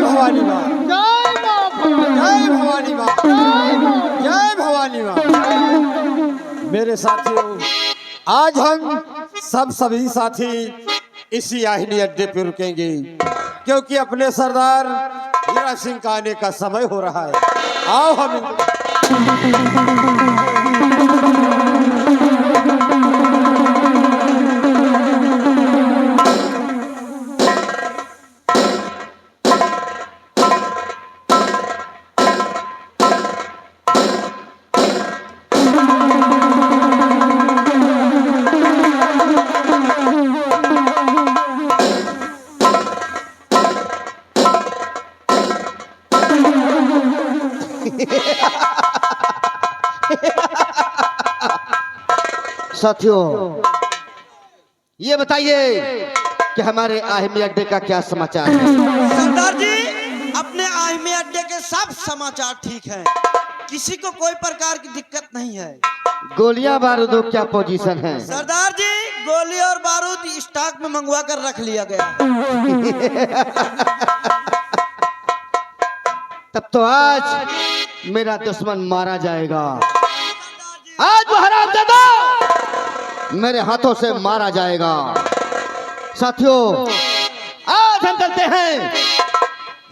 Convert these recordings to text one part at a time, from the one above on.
भवानी माँ, जय भवानी माँ, जय भवानी माँ। मेरे साथियों, आज हम सभी साथी इसी आहिनी अड्डे पे रुकेंगे क्योंकि अपने सरदार हीरा सिंह का आने का समय हो रहा है। आओ हम साथियों, ये बताइए कि हमारे आहिमी अड्डे का क्या समाचार है? सरदार जी, अपने आहिमी अड्डे के सब समाचार ठीक हैं, किसी को कोई प्रकार की दिक्कत नहीं है। गोलियां बारूदों क्या पोजीशन है? सरदार जी, गोली और बारूद स्टॉक में मंगवा कर रख लिया गया। तब तो आज मेरा दुश्मन मारा जाएगा। आज वो हरामजादा मेरे हाथों से मारा जाएगा। साथियों, आज हम चलते हैं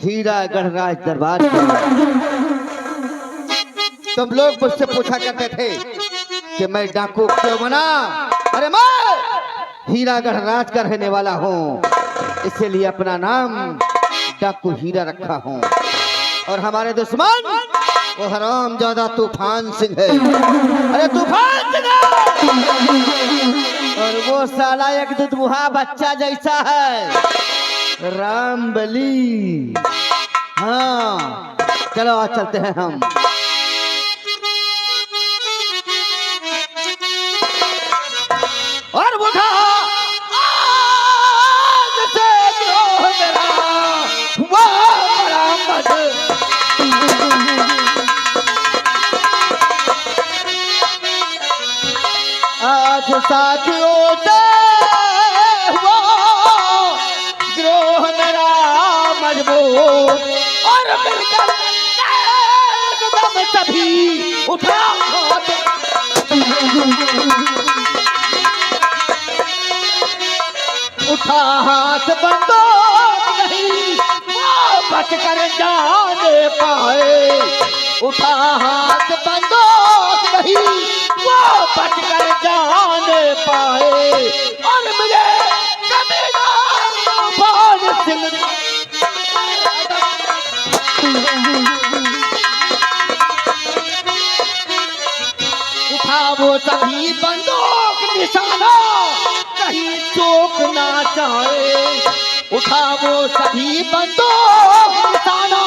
हीरा गढ़राज दरबार पर। तुम लोग मुझसे पूछा करते थे कि मैं डाकू क्यों बना। अरे मैं हीरा गढ़राज का रहने वाला हूँ, इसीलिए अपना नाम डाकू हीरा रखा हूँ। और हमारे दुश्मन वो हरामजादा तूफान सिंह है। अरे तूफान सिंह! और वो साला एक दुधमुहा बच्चा जैसा है, रामबली। हाँ, चलो आज चलते हैं हम। और उठा आज से द्रोह मेरा हुआ बरामद। आज साथियों से हुआ द्रोह मेरा मजबूत, और मिलकर एकदम सभी उठा उठा हाथ बंदूक नहीं वो बच कर जाने पाए। उठा हाथ बंदूक नहीं वो बच कर जाने पाए। और मुझे कमीना तूफान सिंह उठा वो सभी बंदूक निशाना कहीं चूक ना जाए। उठा वो सभी बंदूक निशाना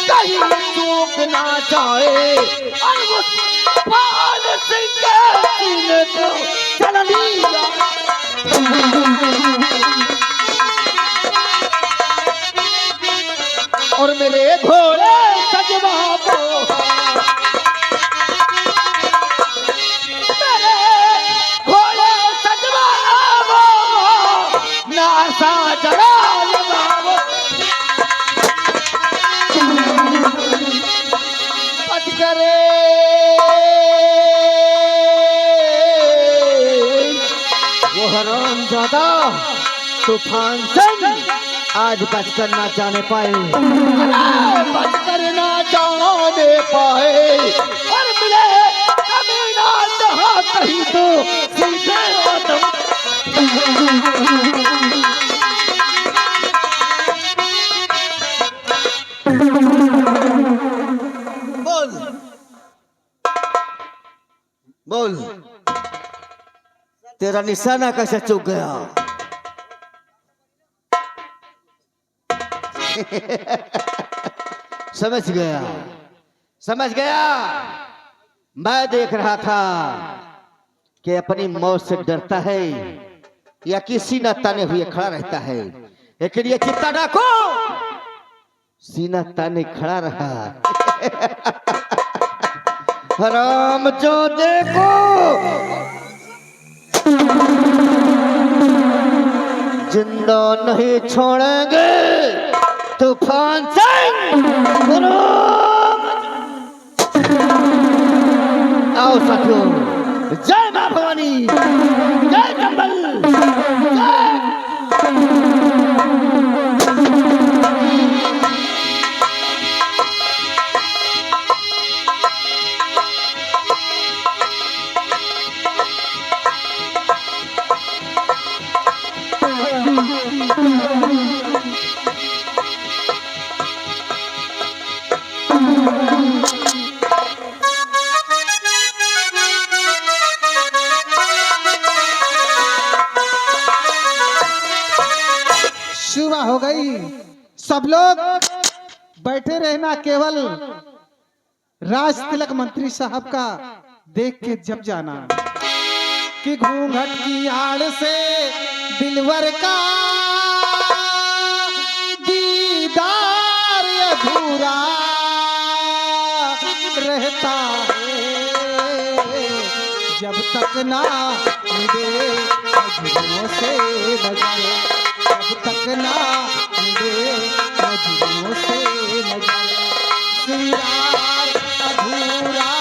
कहीं चूक ना जाए। और वो तूफान सिंह के सीने को चल लिया। और मेरे घोड़े सजवा को नासा जरा लगाओ। बच करे वो हरामजादा तूफान सिंह आज बच कर ना जाने पाए। बच कर ना जाने पाए। और मिले कमीना जहाँ कहीं तो सीधे आदम। बोल बोल, तेरा निशाना कैसे चूक गया? समझ गया, समझ गया। मैं देख रहा था कि अपनी मौत से डरता है या किसी न ताने हुए खड़ा रहता है, लेकिन ये चित्ता डाको सीना ताने खड़ा रहा। हराम जो देखो जिंदा नहीं छोड़ेंगे तूफान सिंह। आओ साथियों, जय मां भवानी, जय चंबल, जय। शुरू हो गई। सब लोग बैठे रहना, केवल राज तिलक मंत्री साहब का देख के जब जाना कि घूंघट की आड़ से दिलवर का दीदार अधूरा रहता है जब तक ना मिले मजनूं से नजर, जब तक ना मिले मजनूं से नजर, सिंगार अधूरा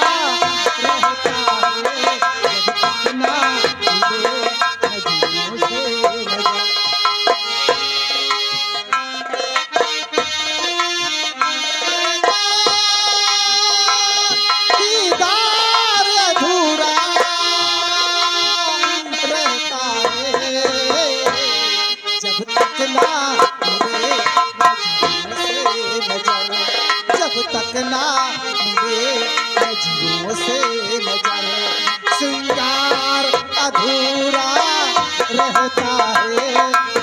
रहता है जब तक ना मिले मजनूं से नजर। दीदार अधूरा रहता है जब तक ना मिले मजनूं से नजर, जब तक ना मिले मजनूं से नजर, सिंगार अधूरा रहता है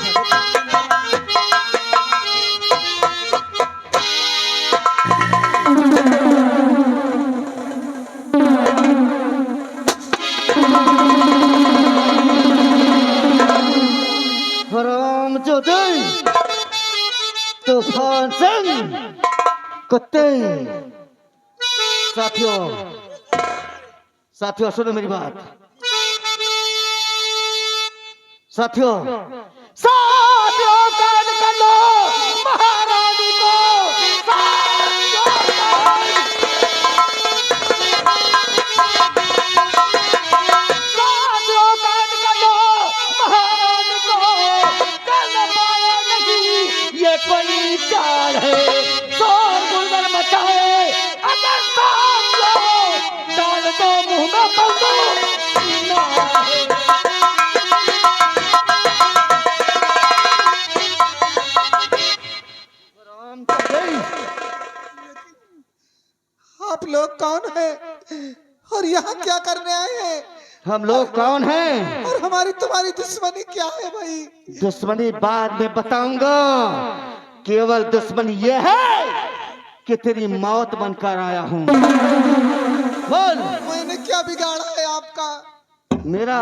जब तक ना। हराम जोदे, तूफान सिंह, कुत्ते। साथियों साथियों सुनो मेरी बात। साथियों साथियों कान कर लो महारानी को। साथियों कान कर लो महारानी को। कर पाया नहीं ये कोई चाल है, शोर गुलगुल मचाए अगर साथ लो डाल दो मुंह में बंदूक ना है। आप लोग कौन हैं और यहाँ क्या करने आए हैं? हम लोग कौन हैं? और हमारी तुम्हारी दुश्मनी क्या है भाई? दुश्मनी बाद में बताऊंगा, केवल दुश्मनी ये है कि तेरी मौत बनकर आया हूँ। बोल मैंने क्या बिगाड़ा है आपका? मेरा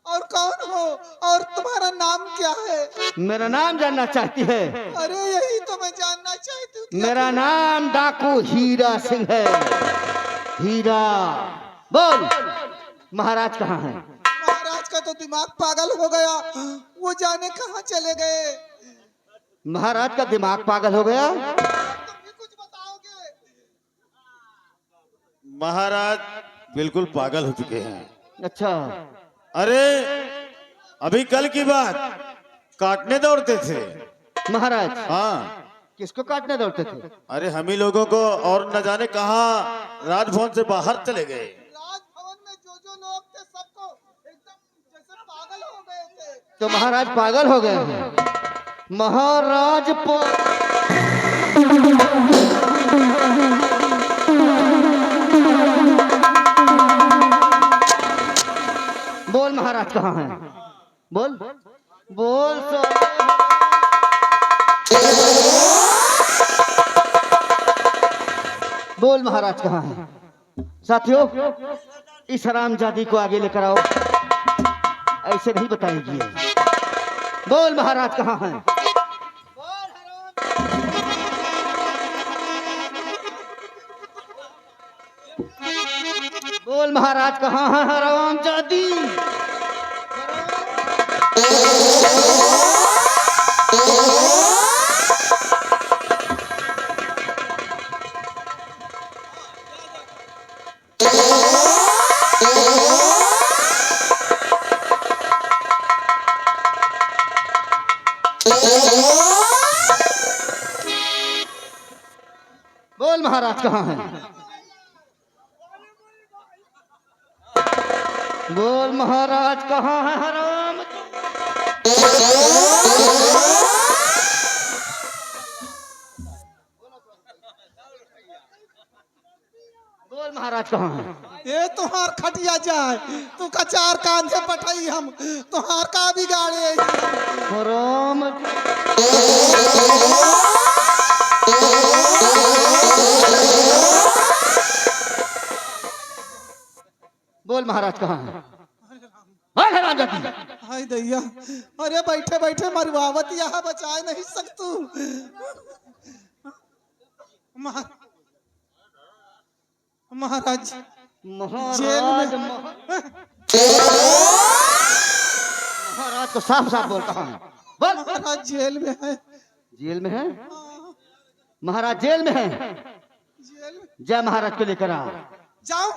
और कौन हो और तुम्हारा नाम क्या है? मेरा नाम जानना चाहती है? अरे यही तो मैं जानना चाहती हूँ। क्या मेरा नाम डाकू हीरा सिंह है। हीरा। बोल महाराज कहाँ हैं? महाराज का तो दिमाग पागल हो गया, वो जाने कहाँ चले गए। महाराज का दिमाग पागल हो गया? तुम भी कुछ बताओगे? महाराज बिल्कुल पागल हो चुके हैं। अच्छा अरे अभी कल की बात, काटने दौड़ते थे। महाराज हाँ, किसको काटने दौड़ते थे? अरे हम ही लोगों को, और न जाने कहाँ राजभवन से बाहर चले गए। राजभवन में जो लोग थे सबको एकदम जैसे पागल हो गए थे। तो महाराज पागल हो गए हैं। महाराज बोल महाराज कहाँ हैं? बोल बोल बोल महाराज कहाँ हैं? साथियों इस हरामजादी को आगे लेकर आओ। ऐसे नहीं बताएगी। बोल महाराज कहाँ हैं? बोल महाराज कहाँ हैं हरामजादी? बोल महाराज कहाँ है? बोल महाराज कहाँ है? हराम बोल महाराज कहाँ है? ये तुहार खटिया जाए तू का चार कांधे पठाई हम तुहार का बिगाड़े। हराम बोल महाराज कहाँ है? बोल हराम जाती। हाय दैया, अरे बैठे बैठे मरवावत यहाँ बचाए नहीं सकतू। महाराज जेल महाराज में महाराज तो साफ साफ बोल कहाँ है? बोल महाराज जेल में है। जेल में है? महाराज जेल में है? जेल में जय महाराज को लेकर आ। जाओ।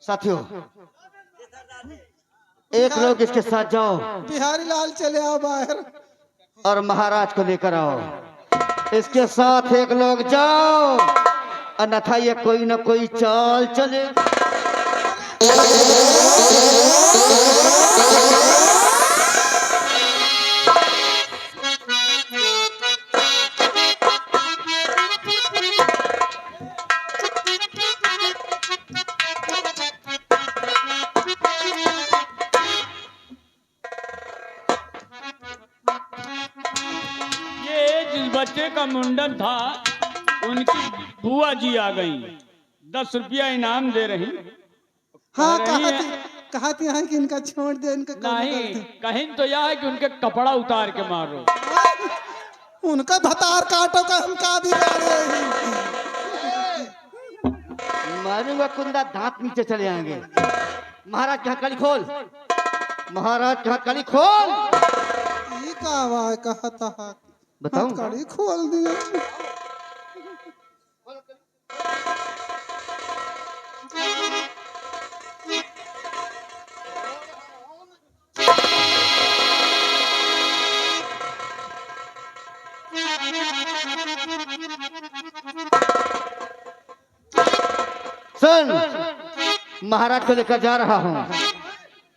साथियों एक लोग इसके साथ जाओ बिहारी लाल चले आओ बाहर। और महाराज को लेकर आओ। इसके साथ एक लोग जाओ अन्यथा ये कोई ना कोई चाल चले। जिस बच्चे का मुंडन था उनकी बुआ जी आ गई, 10 रुपया इनाम दे रही। हाँ कह रही है, कहा थी हाँ कि इनका छोड़ दे इनका काम नहीं करते। कहीं तो यह है कि उनके कपड़ा उतार के मारो। उनका भतार काटो का हम का बिगाड़े। मारूंगा कुंदा दांत नीचे चले आएंगे। महाराज के हथकड़ी खोल। महाराज के हथकड़ी खोल। ये का आवाज कहा था? बताऊं? कड़ी खोल दिया। सुन महाराज को लेकर जा रहा हूँ।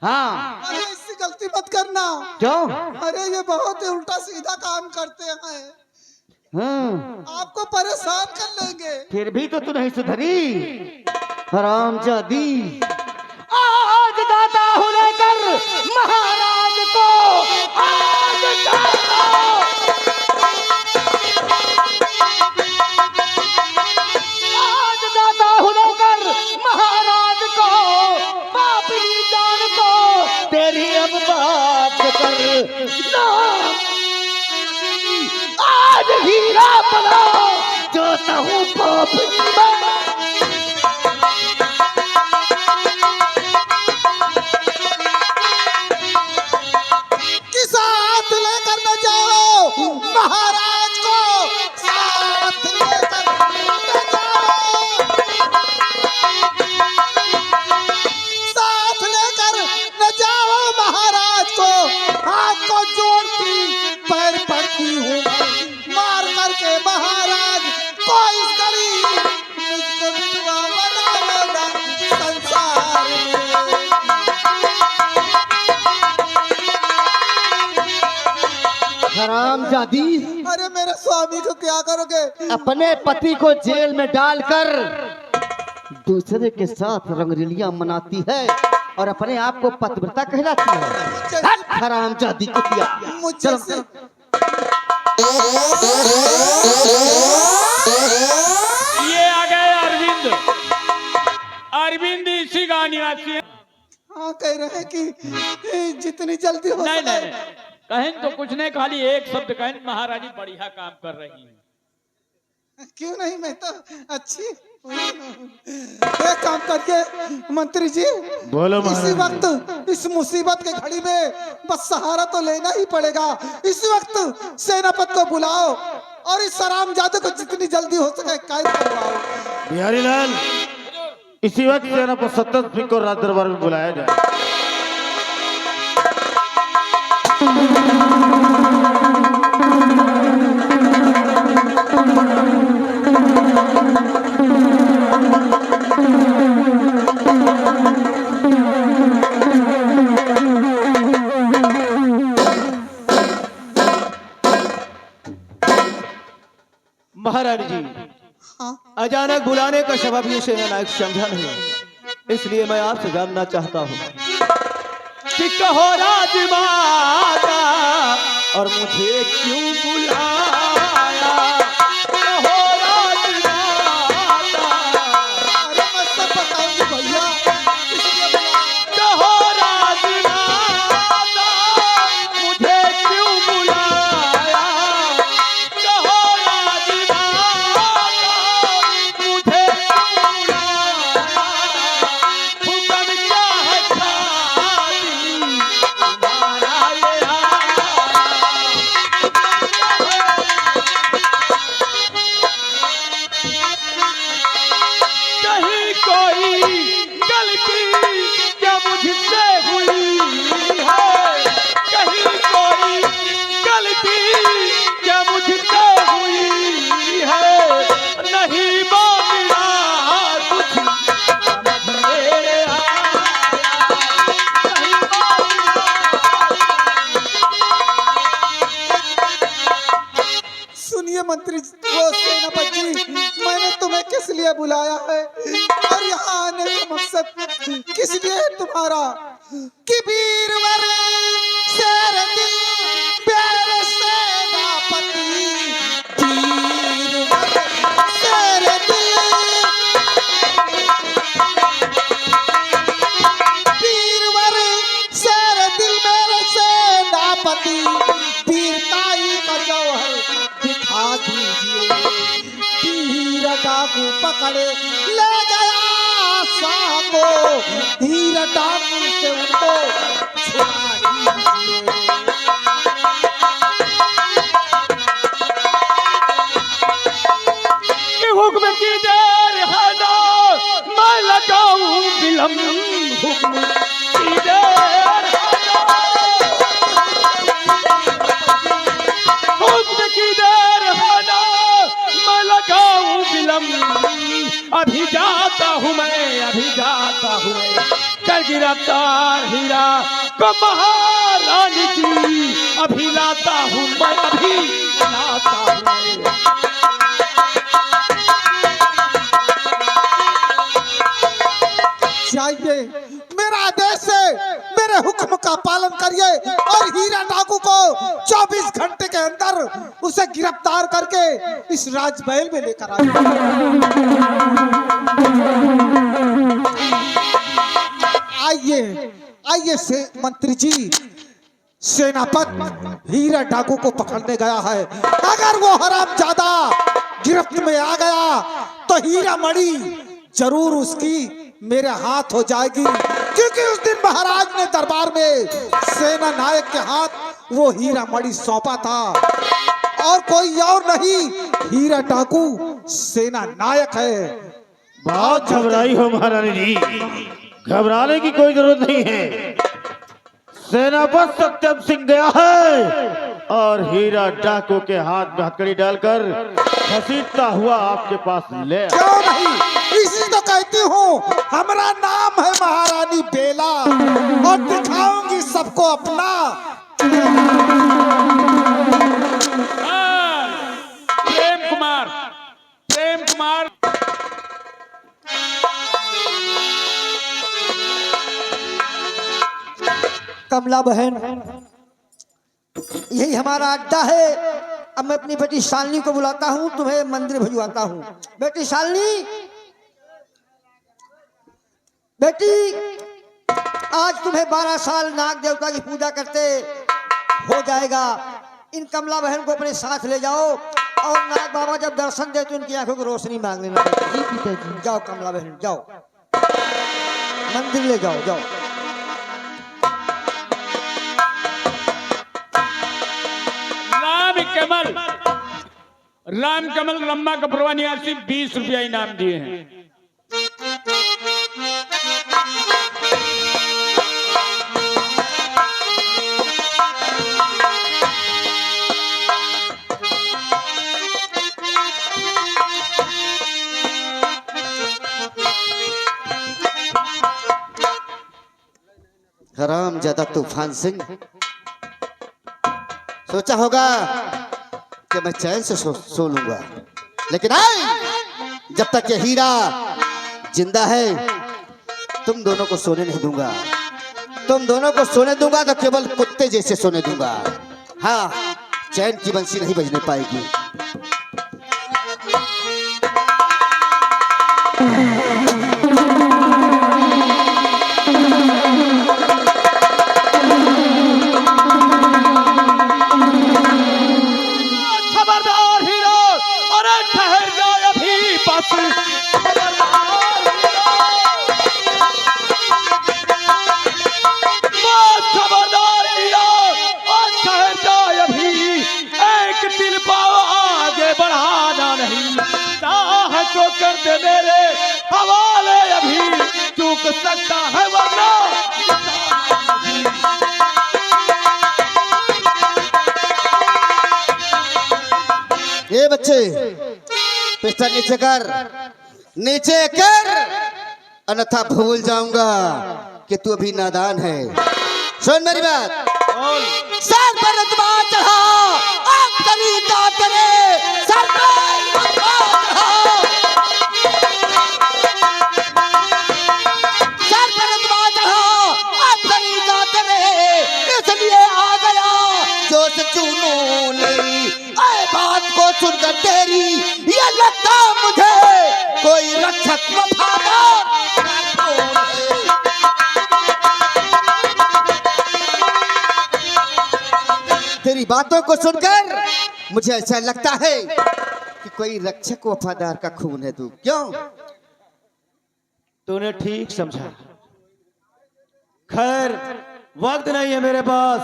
हाँ अरे इससे गलती मत करना। क्यों? अरे ये बहुत ही उल्टा सीधा काम करते हैं, आपको परेशान कर लेंगे। फिर भी तो तू नहीं सुधरी हरामजादी। आज दाता हूँ लेकर महाराज को। आज दाता आज दाता हूँ लेकर महाराज को। पापी जान को तेरी अब बात कर ना। आज हीरा बना जो तहु पाप कि साथ लेकर न जाओ महाराज को। साथ लेकर न जाओ। साथ लेकर न जाओ महाराज को। हाथ को जोड़ती पैर पड़ती हूँ मार करके महाराज को इस घड़ी मुझको विधवा बनावेगा संसार में। हरामजादी। अरे मेरे स्वामी को क्या करोगे? अपने पति को जेल में डालकर दूसरे के साथ रंगरलियां मनाती है और अपने आप को पतिव्रता कहलाती है। हट हरामजादी कुतिया। मुझे चलो से ये आ गए अरविंद। अरविंद इसी का निवासी है। हाँ कह रहे हैं कि जितनी जल्दी हो नहीं सके। नहीं कहें तो कुछ नहीं, खाली एक शब्द कहें महारानी बढ़िया काम कर रही है। क्यों नहीं, मैं तो अच्छी हूँ। एक काम करिए मंत्री जी, बोलो इसी महाराज। वक्त इस मुसीबत के घड़ी में बस सहारा तो लेना ही पड़ेगा। इसी वक्त सेनापति को बुलाओ और इस हरामजादे को जितनी जल्दी हो सके कैद करवाओ। बिहारी लाल, इसी वक्त सेनापति सत्तर सिंह को राज दरबार में बुलाया जाए। महारानी जी, हाँ, अचानक बुलाने का सबब ये सेनानायक समझा नहीं, इसलिए मैं आपसे जानना चाहता हूँ कि कहो राजमाता और मुझे क्यों बुलाया। कहो राजमाता, अरे मैं सब बताऊंगी भैया, इसलिए बुलाया। कहो राजमाता मुझे क्यों बुलाया। कहो राजमाता मुझे क्यों बुलाया। हुक्म क्या है खाली तुम्हारा ये कहीं कोई गलती क्या मुझसे हुई है। कहीं कोई गलती क्या मुझसे हुई है। नहीं मांगना कुछ समझ मेरे आया। नहीं सुनिए मंत्री वो सेनापति जी, मैंने तुम्हें किस लिए बुलाया है और यहाँ आने का मकसद किस लिए है तुम्हारा कि वीरवर शेर दिल प्यारे सेनापति। वीरवर शेर दिल, वीरवर शेर दिल मेरे सेनापति। वीरताई का जौहर दिखा दीजिए। वीर डाकू पकड़े ले गया साको। वीर डाकू से उनको छुड़ा दीजिए। कि हुक्म की देर है ना मैं लगाऊं विलम्ब। हुक्म की देर है ना, हुक्म की देर है ना मैं लगाऊं विलम्ब। अभी जाता हूँ मैं, अभी जाता हूँ मैं कर गिरफ्तार हीरा को महारानी की। अभी लाता हूँ मैं, अभी लाता हूँ मैं। जाइए, मेरा आदेश है, मेरे हुक्म का पालन करिए और हीरा डाकू को 24 घंटे के अंदर उसे गिरफ्तार करके इस राजमहल में लेकर आइए। आइए आइए से मंत्री जी, सेनापति हीरा डाकू को पकड़ने गया है। अगर वो हरामजादा गिरफ्त में आ गया तो हीरा मणि जरूर उसकी मेरे हाथ हो जाएगी, क्योंकि उस दिन महाराज ने दरबार में सेना नायक के हाथ वो हीरा मणि सौंपा था और कोई और नहीं, हीरा डाकू सेना नायक है। बहुत घबराई हो महारानी जी, घबराने की कोई जरूरत नहीं है। सेनापति सत्यम सिंह गया है और हीरा डाकू के हाथ में हथकड़ी डालकर घसीटता हुआ आपके पास ले आया। क्यों नहीं, इसी तो कहती हूँ, हमारा नाम है महारानी बेला और दिखाऊंगी सबको अपना। प्रेम कुमार, प्रेम कुमार। कमला बहन, यही हमारा अड्डा है। अब मैं अपनी बेटी शालिनी को बुलाता हूँ, तुम्हें मंदिर भिजवाता हूँ। बेटी शालिनी, बेटी आज तुम्हें 12 साल नाग देवता की पूजा करते हो जाएगा। इन कमला बहन को अपने साथ ले जाओ और नाथ बाबा जब दर्शन दे तो उनकी आंखों को रोशनी मांग लेना। जी पिताजी। जाओ कमला बहन जाओ, मंदिर ले जाओ जाओ। राम कमल लम्बा कपड़वा निवासी 20 रुपया इनाम दिए हैं। हराम ज्यादा तूफान सिंह, सोचा होगा कि मैं चैन से सो लूंगा, लेकिन आई जब तक ये हीरा जिंदा है तुम दोनों को सोने नहीं दूंगा। तुम दोनों को सोने दूंगा तो केवल कुत्ते जैसे सोने दूंगा। हाँ, चैन की बंसी नहीं बजने पाएगी। खबरदार हीरो, अरे ठहर जा अभी बस। खबरदार हीरो, और ठहर जा अभी, एक दिल पाओ आगे बढ़ाना नहीं। चाह को कर दे मेरे हवाले, अभी चूक सकता है वरना। ये बच्चे पिस्टल नीचे कर, नीचे कर, अन्यथा भूल जाऊंगा कि तू अभी नादान है। सुन मेरी बात, सर पर रुतबा चढ़ा, आप तरीका करे, सर पर रुतबा चढ़ा, सर पर रुतबा चढ़ा, आप तरीका करे, इसलिए आ गया जोश जुनून। ऐ बात को सुनकर तेरी ये लगता मुझे कोई रक्षक वफादार तेरी बातों को सुनकर मुझे ऐसा लगता है कि कोई रक्षक वफादार का खून है तू। क्यों? तूने ठीक समझा। खैर, वक्त नहीं है मेरे पास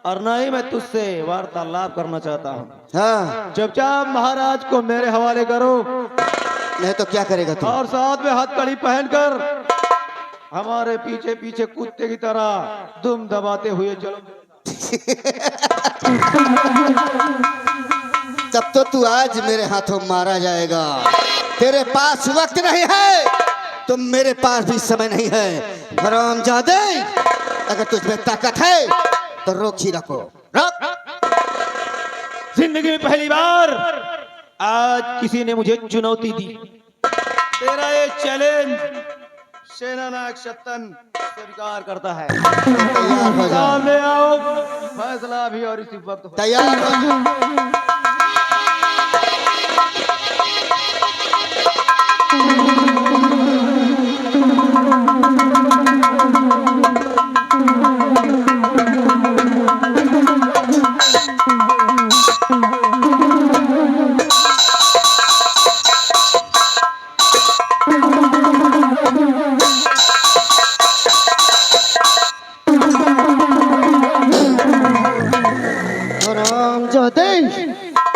और न ही मैं तुझसे वार्तालाप करना चाहता हूँ। हाँ, चुपचाप महाराज को मेरे हवाले करो नहीं तो क्या करेगा तू? और साथ में हथकड़ी पहनकर हमारे पीछे पीछे कुत्ते की तरह दुम दबाते हुए चलो। तब तो तू आज मेरे हाथों मारा जाएगा। तेरे पास वक्त नहीं है तो मेरे पास भी समय नहीं है। हरामजादे, अगर तुझमें ताकत है तो रोक ही रखो, रोक। जिंदगी में पहली बार आज किसी ने मुझे चुनौती दी। तेरा ये चैलेंज सेनानायक शतन स्वीकार करता है। तैयार हो जा, सामने आओ, फैसला भी और इसी वक्त हो। तैयार हो जा।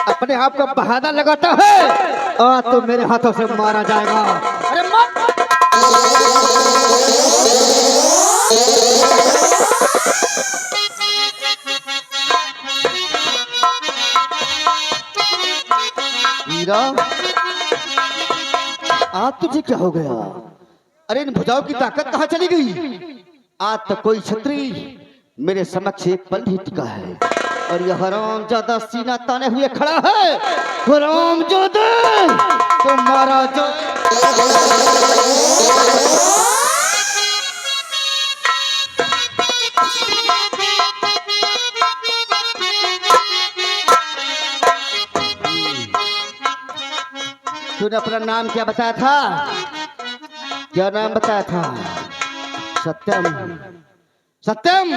अपने आप का बहाना लगाता है और तो मेरे हाथों से मारा जाएगा। अरे हीरा, आज तुझे क्या हो गया? अरे इन भुजाओं की ताकत कहाँ चली गई? आज तक कोई छतरी मेरे समक्ष एक पल भी टिका है और यह हरामजादा सीना ताने हुए खड़ा है। हरामजादे, तुम्हारा जो तूने अपना नाम क्या बताया था? क्या नाम बताया था? सत्यम। सत्यम,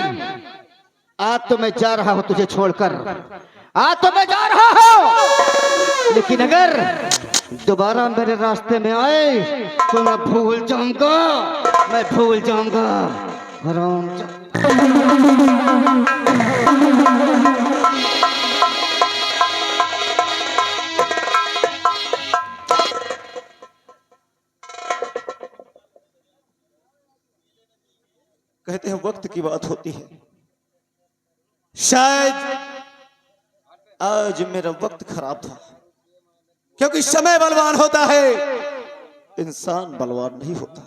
आज तो मैं जा रहा हूं तुझे छोड़कर। आज तो मैं जा रहा हूं। लेकिन अगर दोबारा मेरे रास्ते में आए तो मैं भूल जाऊंगा, मैं भूल जाऊंगा। हराम कहते हैं वक्त की बात होती है, शायद आज मेरा वक्त खराब था, क्योंकि समय बलवान होता है, इंसान बलवान नहीं होता।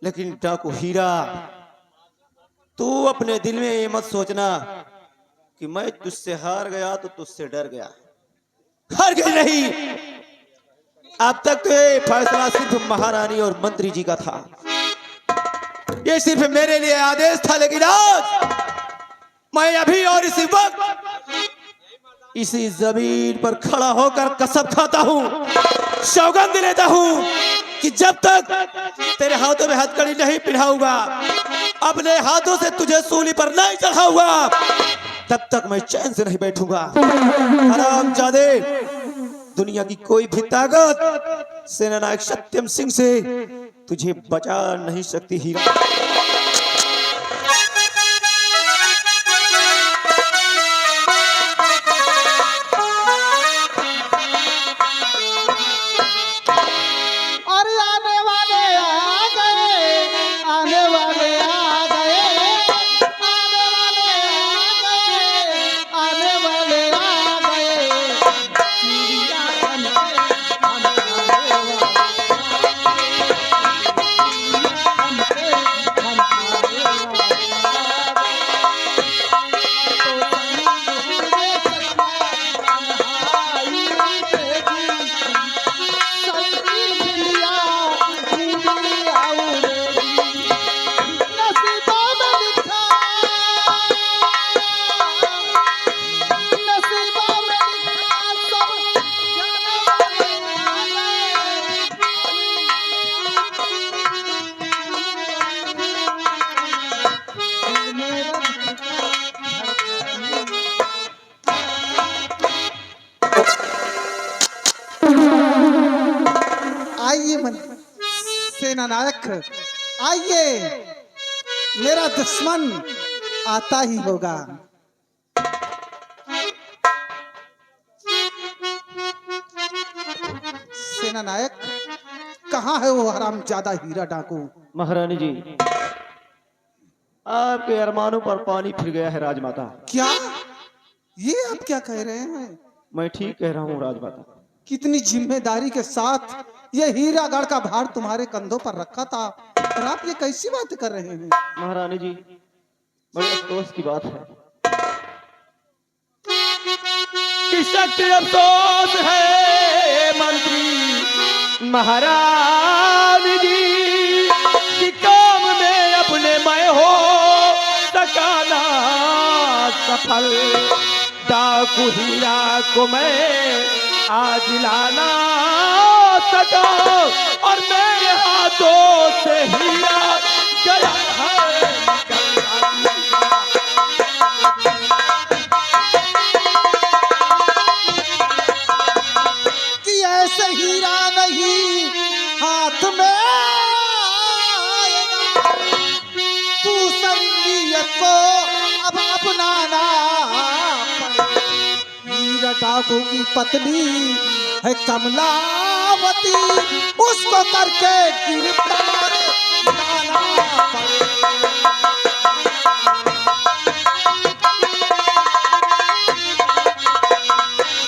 लेकिन डाकू हीरा, तू अपने दिल में ये मत सोचना कि मैं तुझसे हार गया तो तुझसे डर गया। हार गई नहीं, अब तक तो ये फैसला सिर्फ महारानी और मंत्री जी का था, ये सिर्फ मेरे लिए आदेश था। लेकिन आज मैं अभी और इसी वक्त इसी जमीन पर खड़ा होकर कसम खाता हूं, सौगंध लेता हूं कि जब तक तेरे हाथों में हथकड़ी नहीं पिन्हाऊंगा, अपने हाथों से तुझे सूली पर नहीं चढ़ाऊंगा, तब तक मैं चैन से नहीं बैठूंगा। हरामजादे, दुनिया की कोई भी ताकत सेनानायक सत्यम सिंह से तुझे बचा नहीं सकती हीरा। अरे आने वाले आ गए, आने वाले आ गए, आने वाले आ गए, आने वाले आ गए। चिड़िया बन के आने वाले आइए सेनानायक, आइए, मेरा दुश्मन आता ही होगा। सेनानायक, कहाँ है वो हरामजादा हीरा डाकू? महारानी जी, आपके अरमानों पर पानी फिर गया है राजमाता। क्या ये आप क्या कह रहे हैं? मैं ठीक कह रहा हूँ राजमाता। कितनी जिम्मेदारी के साथ ये हीरागढ़ का भार तुम्हारे कंधों पर रखा था, और आप ये कैसी बातें कर रहे हैं? महारानी जी, बड़े अफसोस की बात है। कि शक्ति अफसोस है मंत्री महारानी जी, कि काम में अपने मैं हो सकाना सफल। डाकू हीरा को मैं आज लाना सका, और मेरे हाथों से हीरा गया है। कि ऐसे हीरा नहीं हाथ में आएगा, दूसरी नीयत को अब अपनाना पड़ेगा। हीरा डाकू की पत्नी है कमलावती, उसको करके गिरफ्तार लाना पड़ेगा।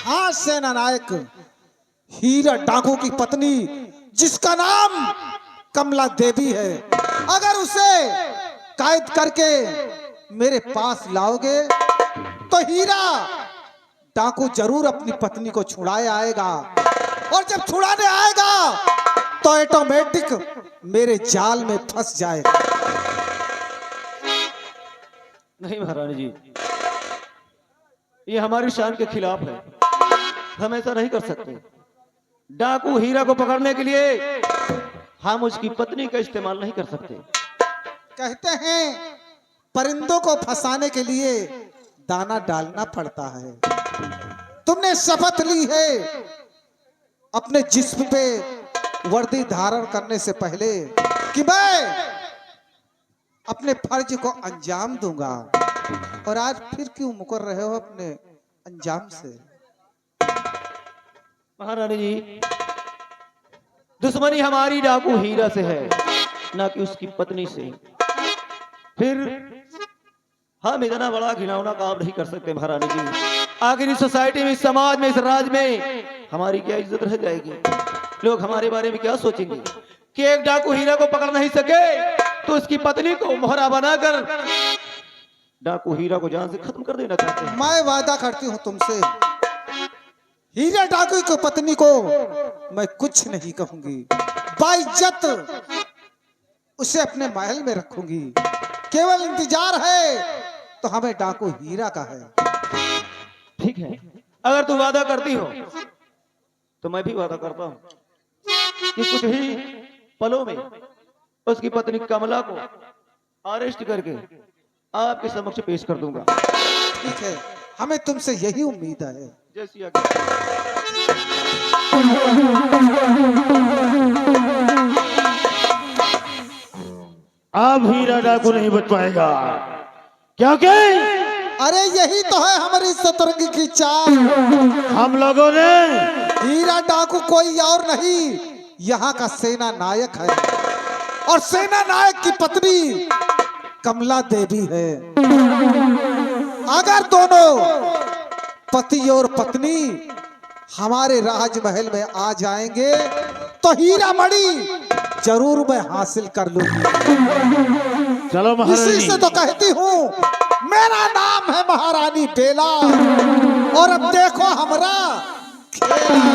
हाँ सेनानायक, हीरा डाकू की पत्नी जिसका नाम कमला देवी है, अगर उसे कैद करके मेरे पास लाओगे तो हीरा डाकू जरूर अपनी पत्नी को छुड़ाए आएगा, और जब छुड़ाने आएगा तो ऑटोमेटिक मेरे जाल में फंस जाएगा। नहीं महारानी जी, ये हमारी शान के खिलाफ है, हम ऐसा नहीं कर सकते। डाकू हीरा को पकड़ने के लिए हम उसकी पत्नी का इस्तेमाल नहीं कर सकते। कहते हैं परिंदों को फंसाने के लिए दाना डालना पड़ता है, तुमने शपथ ली है अपने जिस्म पे वर्दी धारण करने से पहले कि मैं अपने फर्ज को अंजाम दूंगा, और आज फिर क्यों मुकर रहे हो अपने अंजाम से? महारानी जी, दुश्मनी हमारी डाकू हीरा से है, ना कि उसकी पत्नी से। फिर हम इतना बड़ा घिनौना काम नहीं कर सकते महारानी जी। आखिर इस सोसाइटी में, इस समाज में, इस राज में हमारी क्या इज्जत रह जाएगी? लोग हमारे बारे में क्या सोचेंगे कि एक डाकू हीरा को पकड़ नहीं सके तो उसकी पत्नी को मोहरा बनाकर डाकू हीरा को जान से खत्म कर देना चाहते हैं। मैं वादा करती हूँ तुमसे, हीरा डाकू की पत्नी को मैं कुछ नहीं कहूंगी, बाइज्जत उसे अपने महल में रखूंगी। केवल इंतजार है तो हमें डाकू हीरा का है। ठीक है, अगर तू वादा करती हो तो मैं भी वादा करता हूँ कि कुछ ही पलों में उसकी पत्नी कमला को अरेस्ट करके आपके समक्ष पेश कर दूंगा। ठीक है, हमें तुमसे यही उम्मीद है। जैसी आज्ञा। अब हीरा डाकू नहीं बच पाएगा, क्योंकि अरे यही तो है हमारी सतरंगी की चाल। हम लोगों ने हीरा डाकू कोई और नहीं, यहाँ का सेना नायक है, और सेना नायक की पत्नी कमला देवी है। अगर दोनों पति और पत्नी हमारे राजमहल में आ जाएंगे तो हीरा मणि जरूर मैं हासिल कर लूंगी। चलो इसी महारानी, से तो कहती हूँ मेरा नाम है महारानी बेला, और अब देखो हमारा खेल।